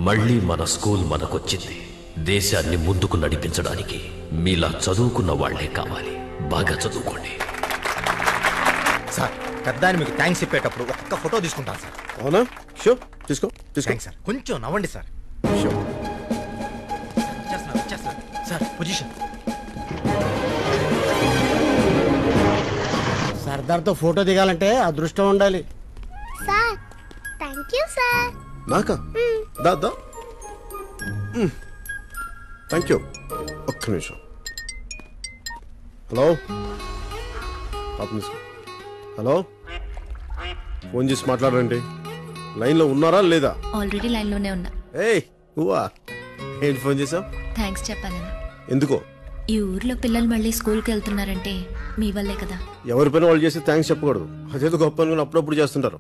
మళ్ళీ మన స్కూల్ మనకొచ్చింది. దేశాన్ని ముందుకు నడిపించడానికి మీలా చదువుకున్న వాళ్లే కావాలి. బాగా చదువుకోండి. సార్, పెద్దాన్ని మీకు థ్యాంక్స్ చెప్పేటప్పుడు ఒక్క ఫోటో తీసుకుంటాను సార్. అవునా? షో, తీసుకో తీసుకో. సార్, కొంచెం నవ్వండి సార్. షో. Sir, position. సర్దార్తో ఫోటో దిగాలంటే అదృష్టం ఉండాలి. Sir, thank you sir. నాకా? దా థ్యాంక్ యూ. ఒక్క నిమిషం. హలో, హలో, ఫోన్ చేసి మాట్లాడండి. లైన్లో ఉన్నారా లేదా? ఆల్రెడీ లైన్లోనే ఉన్నా. ఏయ్ నువ్వా? ఏంటి ఫోన్ చేసావు? థ్యాంక్స్ చెప్పాలని. ఎందుకో? ఈ ఊర్లో పిల్లలు మళ్ళీ స్కూల్కి వెళ్తున్నారంటే మీ వల్లే కదా. ఎవరి పైన వాళ్ళు చేస్తే థ్యాంక్స్ చెప్పకూడదు. అదేదో గొప్ప అనుకుని అప్పుడప్పుడు చేస్తుంటారు.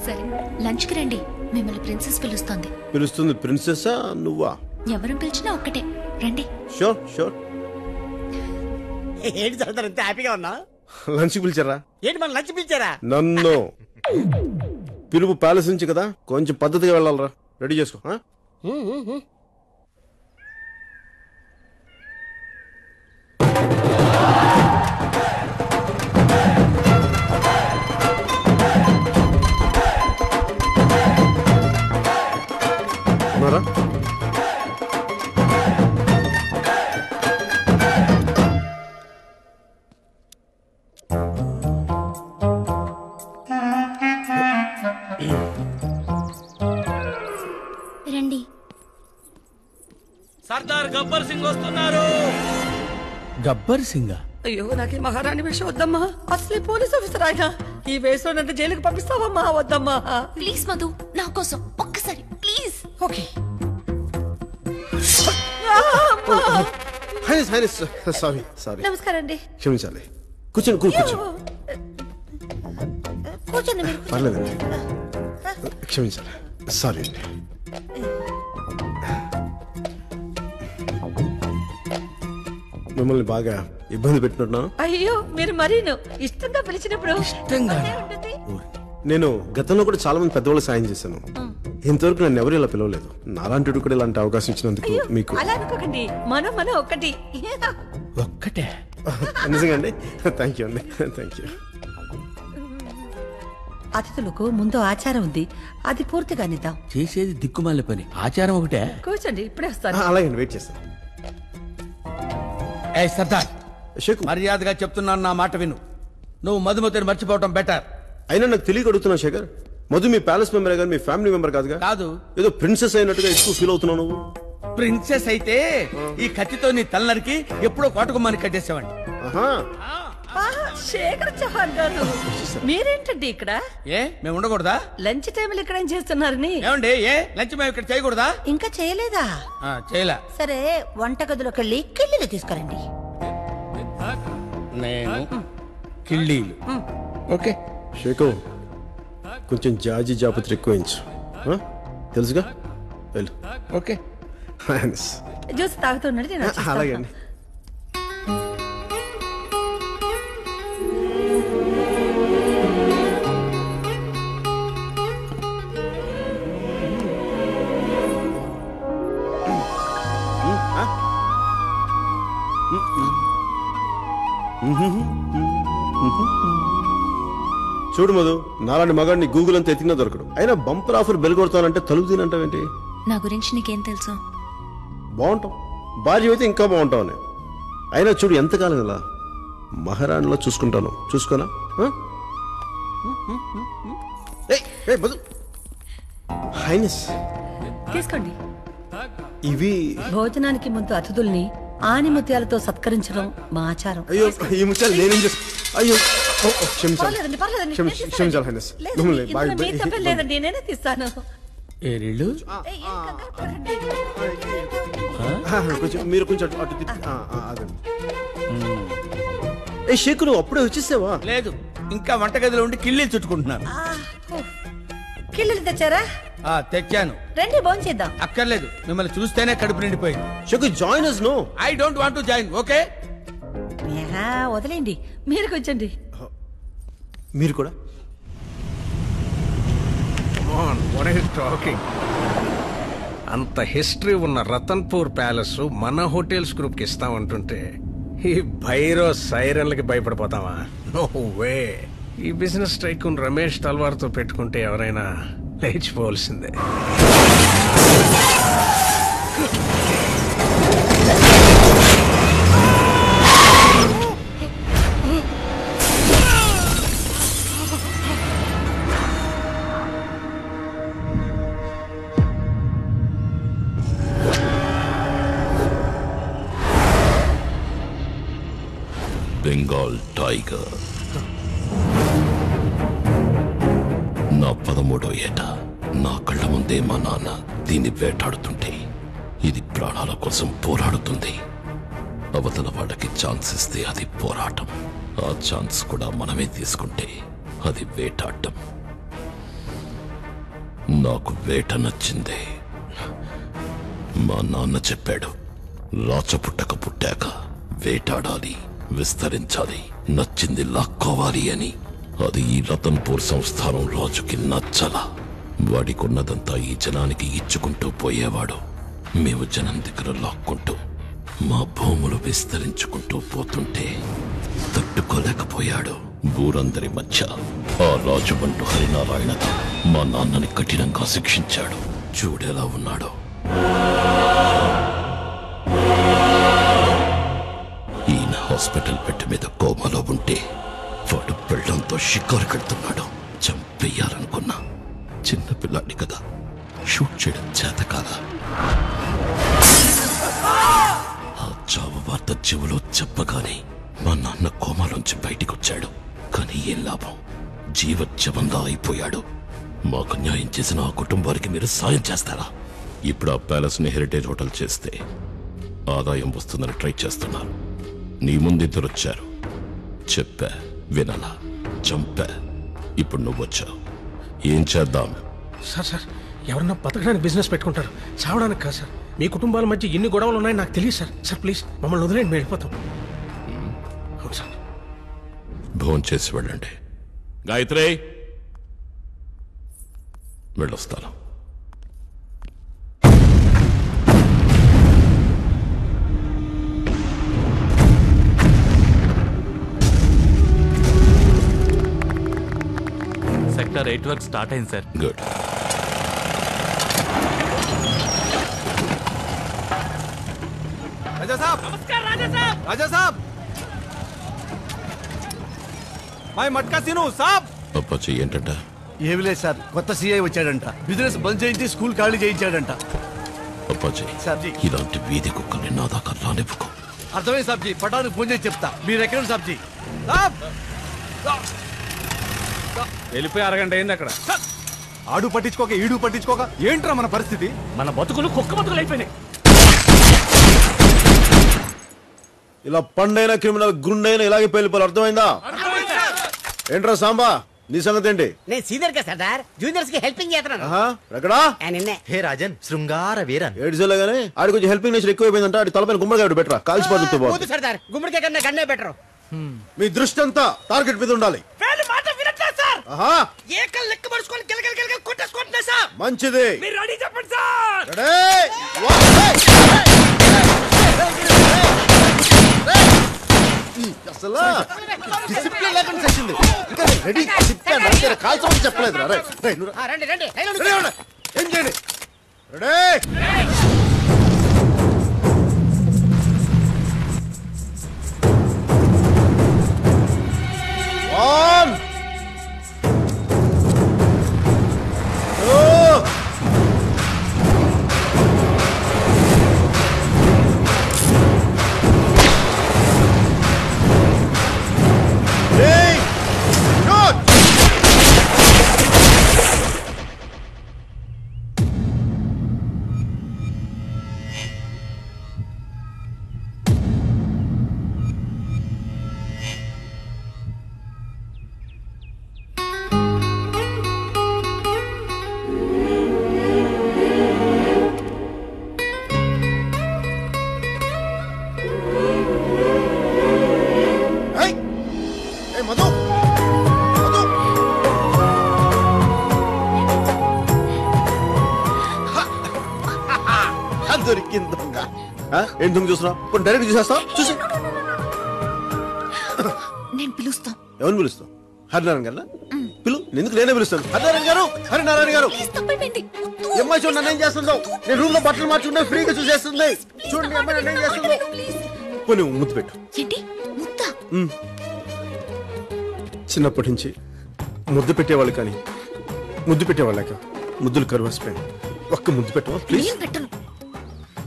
సరే, లంచ్కి రండి. మిమ్మల్ని ప్రిన్సెస్ పిలుస్తోంది. పిలుస్తుంది? ప్రిన్సెస్సా నువ్వా? ఎవరు పిలిచినా ఒక్కటే, రండి. Sure sure. ఏంటి సర్దార్ ఇంత హ్యాపీగా ఉన్నా? లంచ్ పిలిచారా? ఏంటి మన లంచ్ పిలిచారా? నన్ను పిలుపు ప్యాలెస్ నుంచి కదా, కొంచెం పద్ధతిగా వెళ్ళాలరా. రెడీ చేసుకో. ఉన్నారా? రండి. సర్దార్ గబ్బర్ సింగ్ వస్తున్నారు. గబ్బర్ సింగ్? అయ్యో, నాకే మహారాణి వేషం వద్దమ్మా. అసలే పోలీస్ ఆఫీసర్ ఆయన. ఈ వేషంలో నన్ను జైలుకి పంపిస్తావమ్మా? వద్దమ్మా. ప్లీజ్ మధు, నా కోసం ఒక్కసారి ప్లీజ్. ఓకే. Sorry sorry. నమస్కారం అండి. క్షమించాలి. కూర్చోండి కూర్చోండి. కూర్చోండి మీరు. పర్లేదండి, క్షమించాలి. సారీ అండి. మిమ్మల్ని బాగా ఇబ్బంది పెట్టినట్టున్నాను. అయ్యో, మీరు మరీను ఇష్టంగా పిలిచినప్పుడు ఇష్టంగా ఉంటుంది. నేను గతంలో కూడా చాలా మంది పెద్దవాళ్ళు సాయం చేశాను. ఇంతవరకు నన్ను ఎవరు ఇలా పిలవలేదు. నాలాంటి కూడా ఇలాంటి అవకాశం ఇచ్చినందుకు మీకు. అలా అనుకోకండి, మనం ఒక్కటి. ఒక్కటే? నిజంగా అండి. థ్యాంక్ యూ అండి. Thank you. అతిథులకు ముందు ఆచారం ఉంది, అది పూర్తిగా నిద్దాం. చేసేది దిక్కుమాల పని, ఆచారం ఒకటే. కూర్చోండి, ఇప్పుడే వస్తాను. అలాగే వెయిట్ చేస్తాను. ఏ సర్దార్, మర్యాదగా చెప్తున్నాను, నా మాట విను. నువ్వు మధుమతిని మర్చిపోవటం బెటర్. అయినా నాకు తెలియక అడుగుతున్నా శేఖర్. మధు మీ ప్యాలెస్ మెంబర్ కానీ మీ ఫ్యామిలీ మెంబర్ కాదుగా? కాదు. ఏదో ప్రిన్సెస్ అయినట్టుగా ఎక్కువ ఫీల్ అవుతున్నావు నువ్వు. ప్రిన్సెస్ అయితే ఈ కత్తితో నీ తలనరికి ఎప్పుడో కోటకుమ్మని కట్టేసావండి. శేఖర్ చౌహాన్ గారు, మీరేంటండి ఇక్కడ? ఏ మేము ఉండకూడదా? లంచ్ టైంలో ఇక్కడ ఏం చేస్తున్నారని? ఏమండి, ఏ లంచ్ మేము ఇక్కడ చేయకూడదా? ఇంకా చేయలేదా? చేయలే. సరే, వంటగదిలోకి వెళ్ళి కిళ్ళీలు తీసుకురండి. నేను కిళ్ళీలు. ఓకే. షేకు, కొంచెం జాజి జాపత్రి ఎక్కువించు. తెలుసుగా, వెళ్ళు. ఓకే. జ్యూస్ తాగుతున్నాడు. అలాగే అండి. చూడు మధు, నాలాంటి మగాడిని గూగుల్ అంతా ఎత్తినా దొరకడు. అయినా బంపర్ ఆఫర్ బెల్ కొడతానంటే తలుపు తినంటావేంటి? నా గురించి నీకేం తెలుసు? బాగుంటాం, భార్య అయితే ఇంకా బాగుంటావు అని. అయినా చూడు, ఎంతకాలం ఇలా మహారాణిలో చూసుకుంటాను. చూసుకోనా? తీసుకోండి. ఇవి భోజనానికి ముందు అతిథుల్ని ఆనిముత్యాలతో సత్కరించడం మా ఆచారం. అయ్యో, ఈ ముత్యాలు నేనేం చేస్తా? అయ్యో, క్షమించాలి. క్షమించాలి హైనస్. లేదండి, నేనే తీస్తాను. మీరు కొంచెం అటు తిప్పి. ఏ షేకు, నువ్వు అప్పుడే వచ్చేసావా? లేదు, ఇంకా వంటగదిలో ఉండి కిళ్ళీలు చుట్టుకుంటున్నాను. కిళ్ళీలు తెచ్చారా? తెచ్చాను. రండి, భోంచేద్దాం. అక్కర్లేదు, మిమ్మల్ని చూస్తేనే కడుపు నిండిపోయింది. షేకు, join us. No, I don't want to join. Okay, వదిలేండి, మీరు కూర్చోండి. మీరు కూడా. అంత హిస్టరీ ఉన్న రతన్పూర్ ప్యాలెస్ మన హోటల్స్ గ్రూప్కి ఇస్తామంటుంటే ఈ భైరో సైరన్లకి భయపడిపోతావా? No way. ఈ బిజినెస్ టైకూన్ రమేష్ తల్వార్తో పెట్టుకుంటే ఎవరైనా లేచిపోవలసిందే. బెంగాల్ టైగర్. నా 13వ ఏట నా కళ్ళ ముందే మా నాన్న దీన్ని వేటాడుతుంటే ఇది ప్రాణాల కోసం పోరాడుతుంది. అవతల వాళ్ళకి ఛాన్స్ ఇస్తే అది పోరాటం, ఆ ఛాన్స్ కూడా మనమే తీసుకుంటే అది వేటాడటం. నాకు వేట నచ్చిందే. మా నాన్న చెప్పాడు, రాచపుట్టక పుట్టాక వేటాడాలి, విస్తరించాలి, నచ్చింది లాక్కోవాలి అని. అది ఈ రతన్పూర్ సంస్థానం రాజుకి నచ్చలా. వాడికున్నదంతా ఈ జనానికి ఇచ్చుకుంటూ పోయేవాడు. మేము జనం దగ్గర లాక్కుంటూ మా భూములు విస్తరించుకుంటూ పోతుంటే తట్టుకోలేకపోయాడు. ఊరందరి మధ్య ఆ రాజుబంటు హరినారాయణతో మా నాన్నని కఠినంగా శిక్షించాడు. చూడేలా ఉన్నాడో. ఈయన హాస్పిటల్ బెడ్ మీద కోమాలో ఉంటే వాడు పెళ్ళంతో షికారు కడుతున్నాడు. చంపేయాలనుకున్నా. చిన్నపిల్లాడి కదా, షూట్ చేయడం చేత కాదా. ఆ చావు వార్త చెవులో చెప్పగానే మా నాన్న కోమాలోంచి బయటికొచ్చాడు. కానీ ఏం లాభం, జీవోత్సవంగా అయిపోయాడు. మాకు న్యాయం చేసిన ఆ కుటుంబానికి మీరు సాయం చేస్తారా? ఇప్పుడు ఆ ప్యాలెస్ ని హెరిటేజ్ హోటల్ చేస్తే ఆదాయం వస్తుందని ట్రై చేస్తున్నారు. నీ ముందిద్దరొచ్చారు, చెప్పా, వినలా, చంపా. ఇప్పుడు నువ్వొచ్చావు, ఏం చేద్దాం? సార్ ఎవరన్నా బతకడానికి బిజినెస్ పెట్టుకుంటారు, చావడానికి కాదు సార్. మీ కుటుంబాల మధ్య ఎన్ని గొడవలు ఉన్నాయని నాకు తెలియదు సార్. సార్ ప్లీజ్ మమ్మల్ని వదిలేండి, మేము వెళ్ళిపోతాం. అవును సార్. భోజనం చేసి వెళ్ళండి. గాయత్రి, వెళ్ళొస్తాను. సెక్టర్ 8 వర్క్ స్టార్ట్ అయింది సార్. గుడ్. రాజా సాబ్, నమస్కారం రాజా సాబ్. రాజా సాబ్, my matka scene Saab. Apache ఏంటంట? ఏమి లేదు సార్, కొత్త సీఐ వచ్చాడంట. బిజినెస్ బంద్ చేయించి స్కూల్ ఖాళీ చేయించాడంట. అప్పాచి, ఇలాంటి వీధి కుక్కల్ని నా దాకా రానివ్వకు. అర్థమైంది సాబ్జీ, పటానికి ఫోన్ చేసి చెప్తా. మీరు ఎక్కడ సాబ్జీ? వెళ్ళిపోయి అరగంట అయింది అక్కడ. ఆడు పట్టించుకోక ఈడు పట్టించుకోక ఏంట్రా మన పరిస్థితి? మన బతుకులు కుక్క బతుకులు అయిపోయినాయి. ఇలా పండైన క్రిమినల్ గుండైన ఇలాగే పేలిపోవాలి. అర్థమైందా? ఏంట్రా సాంబా, నీ సంగతి ఏంటి? నేను సీనియర్ కదా సర్దార్, జూనియర్స్ కి హెల్పింగ్ చేస్తున్నాను. ఎక్కడా? నిన్నే. హే రాజన్, శృంగార వీరన్. ఏడ్చలేగానే ఆడి కొంచెం హెల్పింగ్ నేచర్ ఎక్కువైపోయిందంట. ఆడి తలపైన గుమ్మడికాయ బెటరా, కాల్చిపోతుంది. వద్దు సర్దార్, గుమ్మడికాయ కన్నా గన్నే బెటర్. మీ దృష్టి అంతా టార్గెట్ మీద ఉండాలి. మాట వినట్లేదు సార్. ఏకల్ లెక్క పడుచుకొని గిలగల కొట్టేసుకుంటున్నా సార్. మంచిది. మీరు రెడీ చెప్పండి సార్. అసలు డిసిప్లిన్ లేకుండా చేసింది. ఇంకా రెడీ చెప్పాను, కాల్చమని చెప్పలేదు. రండి రండి, ఏం చేయండి? Ready. One, two, three, shoot! దొరికింది దొంగ. ఏం దొంగ చూస్తున్నావు? కొన్ని డైరెక్ట్ చూసేస్తావు. చూసి నేను పిలుస్తాం. ఎవరిని పిలుస్తావు? హరినారాయణ గారు పిలు. ఎందుకు నేనే పిలుస్తాను. హరినారాయణ గారు, హరినారాయణ గారు. అమ్మాయి చూడండి నన్ను ఏం చేస్తుందో. నేను రూమ్ లో బట్టలు మార్చుకుంటే ఫ్రీగా చూసేస్తుంది. చూడండి అమ్మాయి నన్ను ఏం చేస్తుందో. పోనీ ముద్దు పెట్టు. చిన్నప్పటి నుంచి ముద్దు పెట్టేవాళ్ళు కానీ ముద్దు పెట్టేవాళ్ళక ముద్దులు కరువేసిపోయాను. ఒక్క ముద్దు పెట్టవా ప్లీజ్?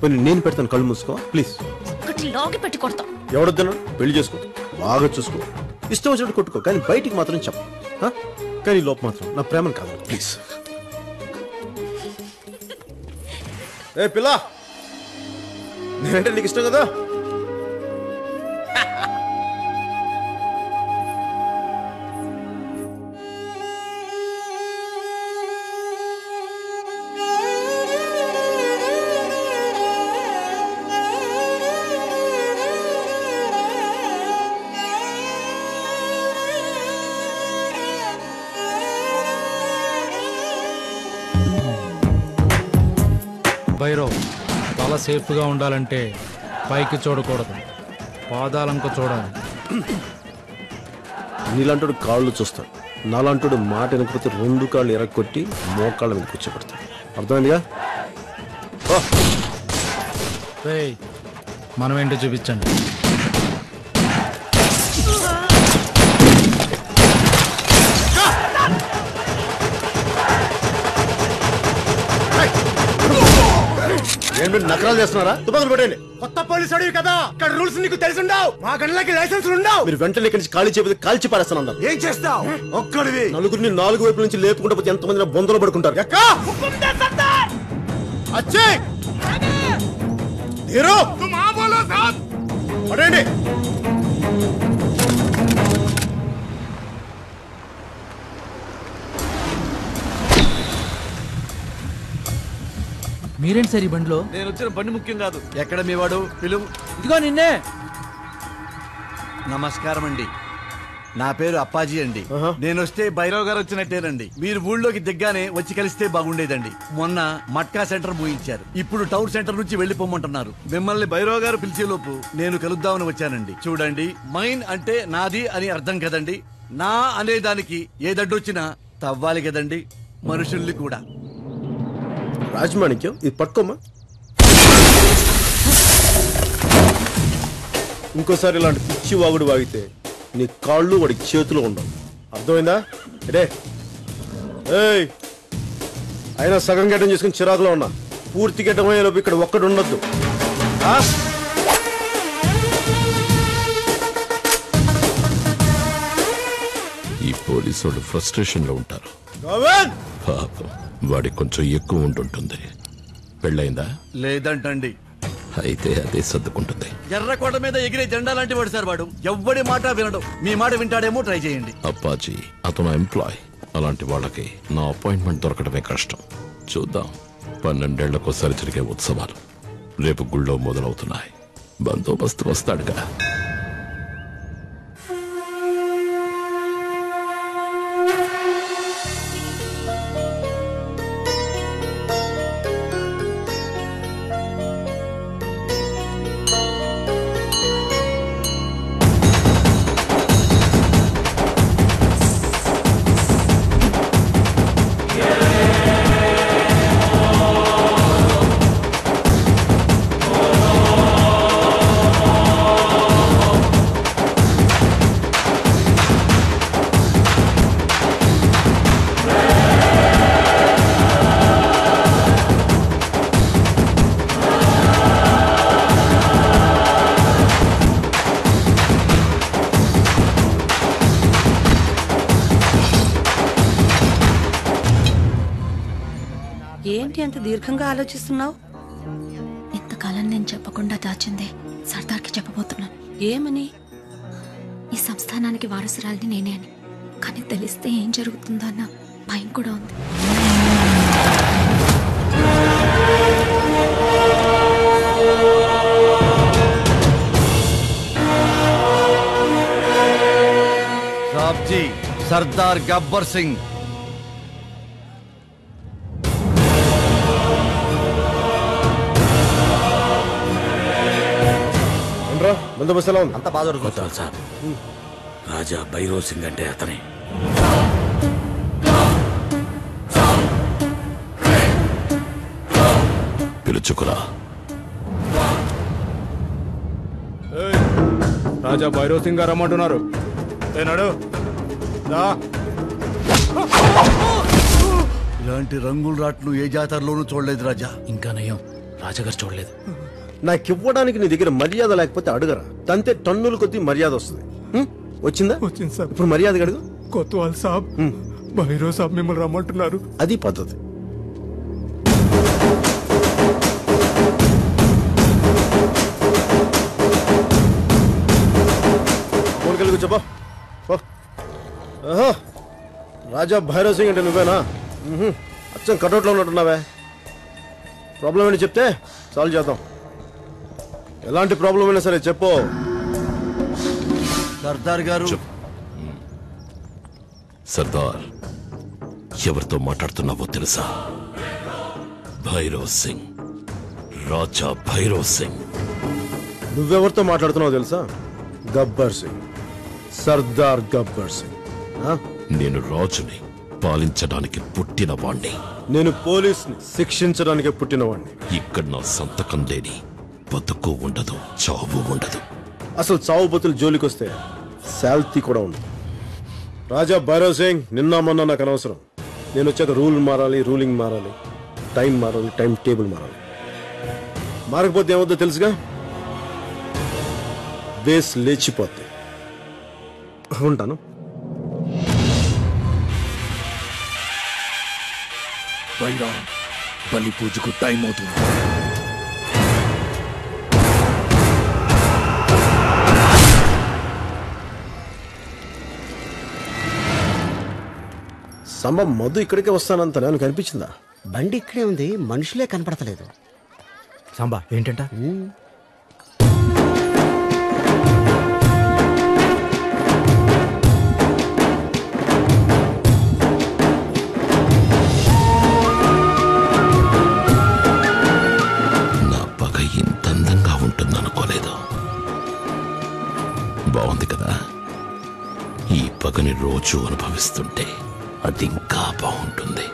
పోనీ నేను పెడతాను. కళ్ళు మూసుకోవా ప్లీజ్? ఎవడొద్దన్నా పెళ్లి చేసుకో, బాగా చూసుకో, ఇష్టం వచ్చినట్టు కొట్టుకో, కానీ బయటికి మాత్రం చెప్ప. కానీ లోపు మాత్రం నా ప్రేమను కాదు ప్లీజ్. ఏ పిల్ల, నేనంటే నీకు ఇష్టం కదా? భైరవ్, తల సేఫ్గా ఉండాలంటే పైకి చూడకూడదు, పాదాలంక చూడాలి. నీలాంటి కాళ్ళు చూస్తాడు, నాలాంటి మాట వెనకపోతే 2 కాళ్ళు ఎరగొట్టి మోకాళ్ళ మీద కూర్చోబెడతాడు. అర్థమైందిగా? మనం ఏంటో చూపించండి. నకరాలు చేస్తున్నారా? తుపాకులు పెట్టండి. కొత్త పోలీసు అడివి కదా, ఇక్కడ రూల్స్ నీకు తెలిసి ఉండవు. మా గంటలకి లైసెన్స్ ఉండవు. మీరు వెంటనే ఇక్కడి నుంచి ఖాళీ చేయకపోతే కాల్చి పారేస్తాను. ఏం చేస్తావు? ఒక్కడివి నలుగురిని 4 వైపుల నుంచి లేపుకుంటూ పోతే ఎంతమంది బొందలు పడుకుంటారు. మీరేంటి సార్ ఈ బండిలో? నేను వచ్చిన బండి ముఖ్యం కాదు. ఎక్కడ మీ వాడు? పిలువు. ఇదిగో నిన్నే. నమస్కారం అండి, నా పేరు అప్పాజీ అండి. నేను వస్తే భైరవ్ గారు వచ్చినట్టేనండి. మీరు ఊళ్ళోకి దిగ్గానే వచ్చి కలిస్తే బాగుండేదండి. మొన్న మట్కా సెంటర్ మూయించారు, ఇప్పుడు టౌన్ సెంటర్ నుంచి వెళ్లిపోమంటున్నారు. మిమ్మల్ని భైరవ్ గారు పిలిచేలోపు నేను కలుద్దామని వచ్చానండి. చూడండి, మైన్ అంటే నాది అని అర్థం కదండి. నా అనేదానికి ఏదడ్డొచ్చినా తవ్వాలి కదండి, మనుషుల్ని కూడా. రాజమాణిక్యం, ఇది పట్టుకోమా. ఇంకోసారి ఇలాంటి పిచ్చి వాగుడు వాగితే నీ కాళ్ళు వాడికి చేతిలో ఉండవు. అర్థమైందా? ఏయ్, అయినా సగం గడ్డం చేసుకుని చిరాకులో ఉన్నా. పూర్తి గడ్డం అయ్యేలోపు ఇక్కడ ఒక్కడు ఉండొద్దు. ఈ పోలీసు వాళ్ళు ఫ్రస్ట్రేషన్ లో ఉంటారు. పాపం వాడికి కొంచెం ఎక్కువ ఉంటుంటుంది. పెళ్ళైందా? లేదంటండి. అయితే అదే సర్దుకుంటుంది. ఎర్రకోట మీద ఎగిరే జెండా లాంటి వాడు సార్ వాడు. ఎవ్వడి మాట వినడు. మీ మాట వింటాడేమో, ట్రై చేయండి. అప్పాజీ అతను ఎంప్లాయ్. అలాంటి వాళ్ళకి నా అపాయింట్మెంట్ దొరకడమే కష్టం. చూద్దాం. 12 ఏళ్లకోసారి జరిగే ఉత్సవాలు రేపు గుళ్ళో మొదలవుతున్నాయి. బందోబస్తు వస్తాడుగా. ఏంటి అంత దీర్ఘంగా ఆలోచిస్తున్నావు? ఇంతకాలం నేను చెప్పకుండా దాచిందే సర్దార్కి చెప్పబోతున్నాను. ఏమని? ఈ సంస్థానానికి వారసురాలిని నేనే అని. కానీ తెలిస్తే ఏం జరుగుతుందో అన్న భయం కూడా ఉంది. సాబ్జీ, సర్దార్ గబ్బర్ సింగ్. బందోబస్తు ఎలా ఉంది? అంత బాగా జరుగుతుంది కొత్తాల్ సాబ్, రాజా భైరవ్ సింగ్ అంటే అతనే. పిలుచుకురా. రాజా భైరవ్ సింగ్ గారు రమ్మంటున్నారు. ఏనాడు ఇలాంటి రంగుల రాట్లు ఏ జాతరలోనూ చూడలేదు రాజా. ఇంకా నయం, రాజాగారు చూడలేదు. నాకు ఇవ్వడానికి నీ దగ్గర మర్యాద లేకపోతే అడుగరా. తంతే టన్నుల కొద్ది మర్యాద వస్తుంది. వచ్చిందా? వచ్చింది సార్. ఇప్పుడు మర్యాద అడుగు. కొత్వాల్ సాబ్, భైరవ్ సాబ్ మిమ్మల్ని రమ్మంటున్నారు. అది పద్ధతి. చెప్పా. రాజా భైరవ్ సింగ్ అంటే నువ్వేనా? అచ్చం కటౌట్లో ఉన్నట్టున్నావే. ప్రాబ్లం ఏంటి చెప్తే సాల్వ్ చేద్దాం. ఎలాంటి ప్రాబ్లం అయినా సరే చెప్పు. సర్దార్ గారు. సర్దార్, ఎవరితో మాట్లాడుతున్నావో తెలుసా? భైరవ్ సింగ్, రాజా భైరవ్ సింగ్. నువ్వెవరితో మాట్లాడుతున్నావో తెలుసా? గబ్బర్ సింగ్, సర్దార్ గబ్బర్ సింగ్. నేను రాజుని, పాలించడానికి పుట్టిన వాణ్ణి. నేను పోలీసుని, శిక్షించడానికి పుట్టిన వాణ్ణి. ఇక్కడ నా సంతకం లేని బతుకు ఉండదు, చావు ఉండదు. అసలు చావు బతులు జోలికొస్తే శాల్తీ కూడా ఉండదు. రాజా భైరవ్ సింగ్, నిన్న మొన్న నాకు అనవసరం. నేను వచ్చాక రూల్ మారాలి, రూలింగ్ మారాలి, టైం మారాలి, టైం టేబుల్ మారాలి. మారకపోతే ఏమవుతుందో తెలుసుగా? బేస్ లేచిపోతే. ఉంటాను. భైరవ్, బలి పూజకు టైం అవుతుంది. సంభం మధు ఇక్కడికే వస్తానంత నేను కనిపించిందా? బండి ఇక్కడే ఉంది, మనుషులే కనపడతలేదు. సాంబా ఏంటంట? నా పగ ఇంత అందంగా ఉంటుందనుకోలేదు. బాగుంది కదా? ఈ పగని రోజు అనుభవిస్తుంటే అది ఇంకా బాగుంటుంది.